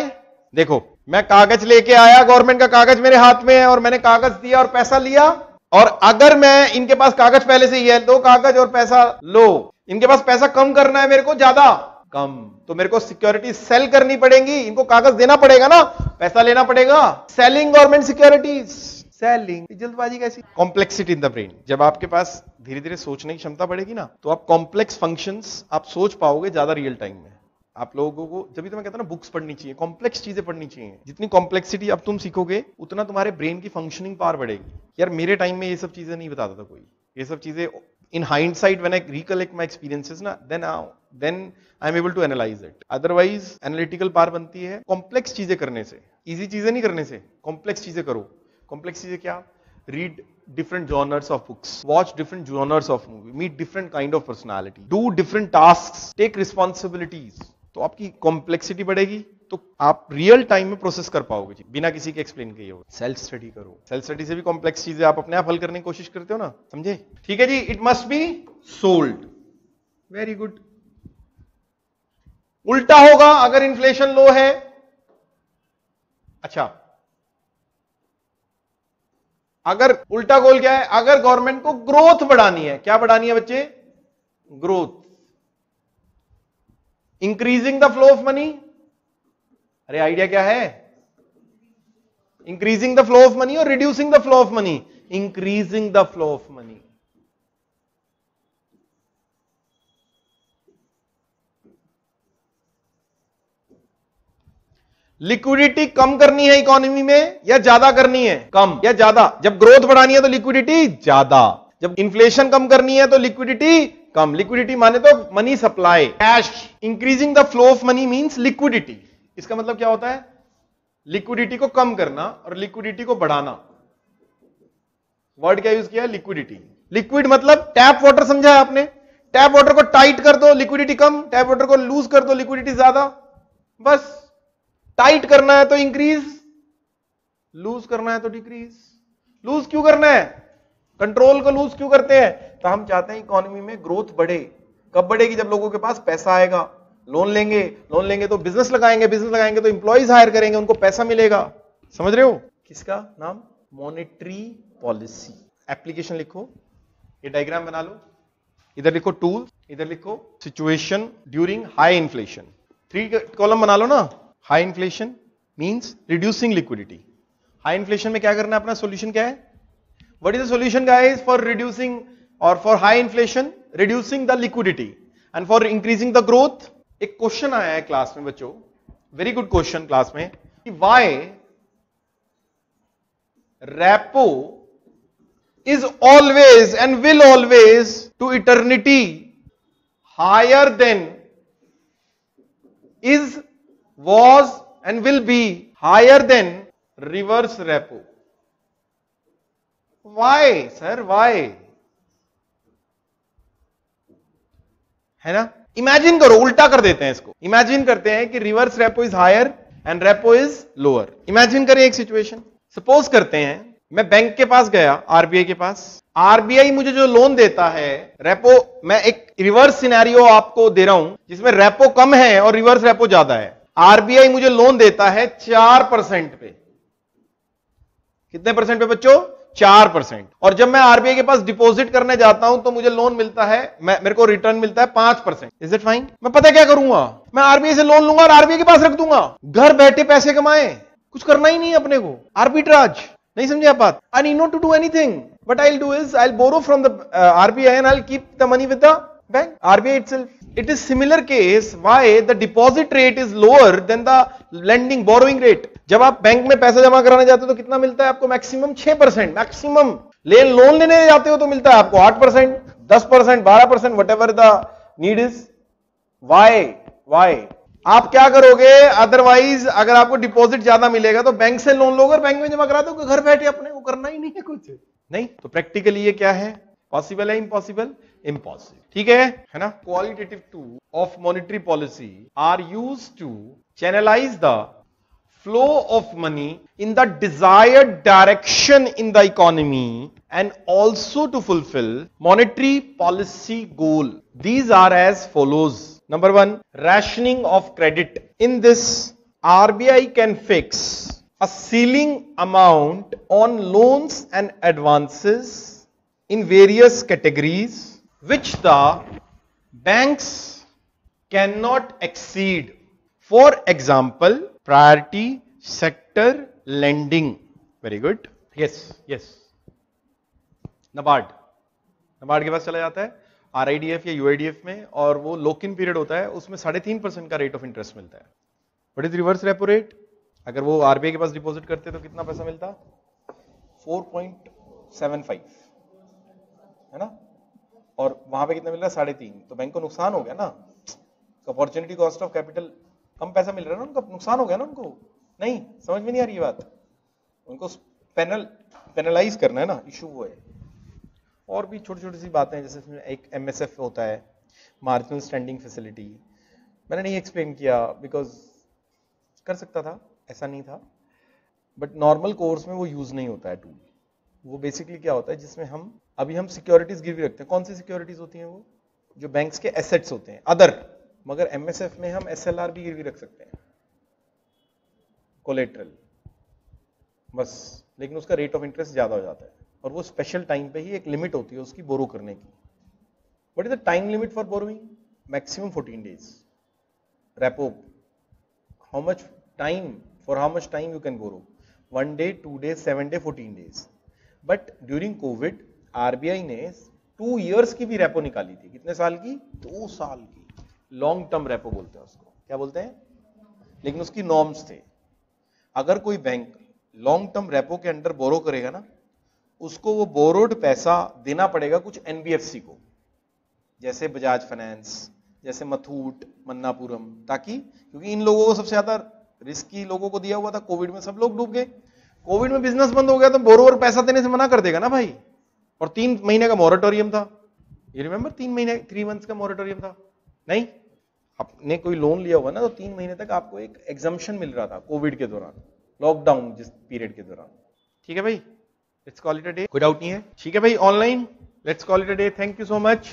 देखो, मैं कागज लेके आया, गवर्नमेंट का कागज मेरे हाथ में है और मैंने कागज दिया और पैसा लिया. और अगर मैं, इनके पास कागज पहले से ही है, लो कागज और पैसा लो. इनके पास पैसा कम करना है मेरे को, ज्यादा कम, तो मेरे को सिक्योरिटी सेल करनी पड़ेगी. इनको कागज देना पड़ेगा ना, पैसा लेना पड़ेगा. Selling government securities. सेलिंग. जल्दबाजी कैसी? Complexity in the brain. जब आपके पास धीरे धीरे सोचने की क्षमता बढ़ेगी ना, तो आप कॉम्प्लेक्स फंक्शंस आप सोच पाओगे ज्यादा रियल टाइम में. आप लोगों को, जब भी तो मैं कहता हूं ना, बुक्स पढ़नी चाहिए, कॉम्प्लेक्स चीजें पढ़नी चाहिए. जितनी कॉम्प्लेक्सिटी अब तुम सीखोगे उतना तुम्हारे ब्रेन की फंक्शनिंग पावर बढ़ेगी. यार मेरे टाइम में ये सब चीजें नहीं बताता था कोई. ये सब चीजें in hindsight when I recollect my experiences ना, then I am able to analyse it. Otherwise analytical power बनती है कॉम्प्लेक्स चीजें करने से. इजी चीजें नहीं करने से, कॉम्प्लेक्स चीजें करो. कॉम्प्लेक्स चीजें क्या? Read different genres of books, watch different genres of movie, meet different kind of personality, do different tasks, take responsibilities. तो आपकी कॉम्प्लेक्सिटी बढ़ेगी तो आप रियल टाइम में प्रोसेस कर पाओगे जी, बिना किसी के एक्सप्लेन किए हो. सेल्फ स्टडी करो. सेल्फ स्टडी से भी कॉम्प्लेक्स चीजें आप अपने आप हल करने की कोशिश करते हो ना, समझे? ठीक है जी. It must be sold. Very good. उल्टा होगा अगर इन्फ्लेशन लो है. अच्छा, अगर उल्टा गोल क्या है? अगर गवर्नमेंट को ग्रोथ बढ़ानी है. क्या बढ़ानी है बच्चे? Growth. Increasing the flow of money. अरे आइडिया क्या है? Increasing the flow of money और reducing the flow of money? Increasing the flow of money. Liquidity कम करनी है इकोनॉमी में या ज्यादा करनी है? कम या ज्यादा? जब ग्रोथ बढ़ानी है तो लिक्विडिटी ज्यादा, जब इन्फ्लेशन कम करनी है तो लिक्विडिटी कम. लिक्विडिटी माने तो money supply, cash. Increasing the flow of money means liquidity. इसका मतलब क्या होता है? लिक्विडिटी को कम करना और लिक्विडिटी को बढ़ाना. वर्ड क्या यूज किया है? लिक्विडिटी. लिक्विड मतलब टैप वाटर, समझा है आपने? टैप वाटर को टाइट कर दो, लिक्विडिटी कम. टैप वाटर को लूज कर दो, लिक्विडिटी ज्यादा. बस. टाइट करना है तो इंक्रीज, लूज करना है तो डिक्रीज. लूज क्यों करना है? कंट्रोल को लूज क्यों करते हैं? तो हम चाहते हैं इकोनॉमी में ग्रोथ बढ़े. कब बढ़ेगी? जब लोगों के पास पैसा आएगा. लोन लेंगे, लोन लेंगे तो बिजनेस लगाएंगे, बिजनेस लगाएंगे तो इंप्लॉइज हायर करेंगे, उनको पैसा मिलेगा. समझ रहे हो? किसका नाम? Monetary policy. एप्लीकेशन लिखो, ये डायग्राम बना लो. इधर लिखो टूल, इधर लिखो situation during high inflation. 3 column बना लो ना. High inflation means reducing liquidity. High inflation में क्या करना है? अपना सॉल्यूशन क्या है? What is the solution guys for reducing और for high inflation? Reducing the liquidity and for increasing the growth. एक क्वेश्चन आया है क्लास में बच्चों, वेरी गुड क्वेश्चन क्लास में, कि why repo is always and will always to eternity higher than is, was and will be higher than reverse repo. Why sir? Why? है ना? Imagine करो, उल्टा कर देते हैं इसको। इमेजिन करते हैं कि reverse repo is higher and repo is lower. Imagine करें एक सिचुएशन, सपोज करते हैं मैं बैंक के पास गया, आरबीआई के पास, आरबीआई मुझे जो लोन देता है रेपो, मैं एक रिवर्स सिनेरियो आपको दे रहा हूं जिसमें रेपो कम है और रिवर्स रेपो ज्यादा है। आरबीआई मुझे लोन देता है 4% पे। कितने परसेंट पे बच्चों? 4%। और जब मैं आरबीआई के पास डिपॉजिट करने जाता हूं तो मुझे लोन मिलता है, मेरे को रिटर्न मिलता है 5%। Is it fine? मैं पता क्या करूंगा, मैं आरबीआई से लोन लूंगा और आरबीआई के पास रख दूंगा, घर बैठे पैसे कमाए, कुछ करना ही नहीं है अपने को। आर्बिट्राज, नहीं समझे आप बात? I need not to do anything, but I will do is I will borrow from the RBI and I will keep the money with the bank, RBI itself. It is similar case why the deposit rate is lower than the lending borrowing rate. जब आप bank में पैसा जमा कराने जाते हो तो कितना मिलता है आपको? मैक्सिमम 6%। मैक्सिमम लोन लेने जाते हो तो मिलता है आपको 8%, 10%, 12%, whatever the need is. Why? आप क्या करोगे? अदरवाइज अगर आपको डिपॉजिट ज्यादा मिलेगा तो बैंक से लोन लोगे और बैंक में जमा करा दो, घर बैठे अपने को करना ही नहीं है कुछ। नहीं तो प्रैक्टिकली ये क्या है? पॉसिबल है? इम्पॉसिबल? इम्पॉसिबल। ठीक है ना? Qualitative tool of monetary policy are used to channelise the flow of money in the desired direction in the economy and also to fulfill monetary policy goal. These are as follows. Number 1, rationing of credit. In this, RBI can fix a ceiling amount on loans and advances in various categories which the banks cannot exceed. For example, priority sector lending. Very good. Yes. NABARD के पास चला जाता है RIDF या यूआईडीएफ में, और वो lock in period होता है, उसमें 3.5% का रेट ऑफ इंटरेस्ट मिलता है। What is reverse repo rate? अगर वो आरबीआई के पास डिपॉजिट करते तो कितना पैसा मिलता? 4.75, है ना? और वहां पे कितना मिल रहा है? 3.5। तो बैंक को नुकसान हो गया ना, अपॉर्चुनिटी कॉस्ट ऑफ कैपिटल कम पैसा मिल रहा है ना, उनका नुकसान हो गया ना उनको। नहीं समझ में नहीं आ रही बात? उनको पेनलाइज करना है ना, इशू वो है। और भी छोटी छोटी सी बातें, जैसे इसमें एक एमएसएफ होता है, मार्जिनल स्टैंडिंग फैसिलिटी। मैंने नहीं एक्सप्लेन किया बिकॉज कर सकता था, ऐसा नहीं था, बट नॉर्मल कोर्स में वो यूज नहीं होता है टूल। वो बेसिकली क्या होता है, जिसमें हम सिक्योरिटीज गिरवी रखते हैं। कौन सी सिक्योरिटीज होती हैं? वो जो बैंक्स के एसेट्स होते हैं अदर, मगर एमएसएफ में हम एसएलआर भी गिरवी रख सकते हैं, कोलेट्रल बस, लेकिन उसका रेट ऑफ इंटरेस्ट ज्यादा हो जाता है, और वो स्पेशल टाइम पे ही एक लिमिट होती है उसकी बोरो करने की। What is the time limit for borrowing? Maximum 14 days. Repo, how much time, for how much time you can borrow? 1 day, 2 days, 7 day, 14 days. But during Covid RBI ने 2 years की भी repo निकाली थी। कितने साल की? 2 साल की। लॉन्ग टर्म रेपो बोलते हैं उसको। क्या बोलते हैं? लेकिन उसकी नॉर्म्स थे। अगर कोई बैंक लॉन्ग टर्म रेपो के अंडर बोरो करेगा ना, उसको वो बोरोड पैसा देना पड़ेगा कुछ एनबीएफसी को, जैसे बजाज फाइनेंस, जैसे मथूट, मन्नापुरम, ताकि, क्योंकि इन लोगों को सबसे ज्यादा रिस्की लोगों को दिया हुआ था। कोविड में सब लोग डूब गए, कोविड में बिजनेस बंद हो गया, तो बोरोवर पैसा देने से मना कर देगा ना भाई। और 3 महीने का मॉरेटोरियम था, ये रिमेंबर? 3 मंथ्स का मॉरेटोरियम था। नहीं, आपने कोई लोन लिया हुआ ना, तो 3 महीने तक आपको एक एग्जम्पशन मिल रहा था कोविड के दौरान, लॉकडाउन जिस पीरियड के दौरान। ठीक है भाई, let's call it a day. कोई डाउट नहीं है? ठीक है भाई, online let's call it a day. Thank you so much.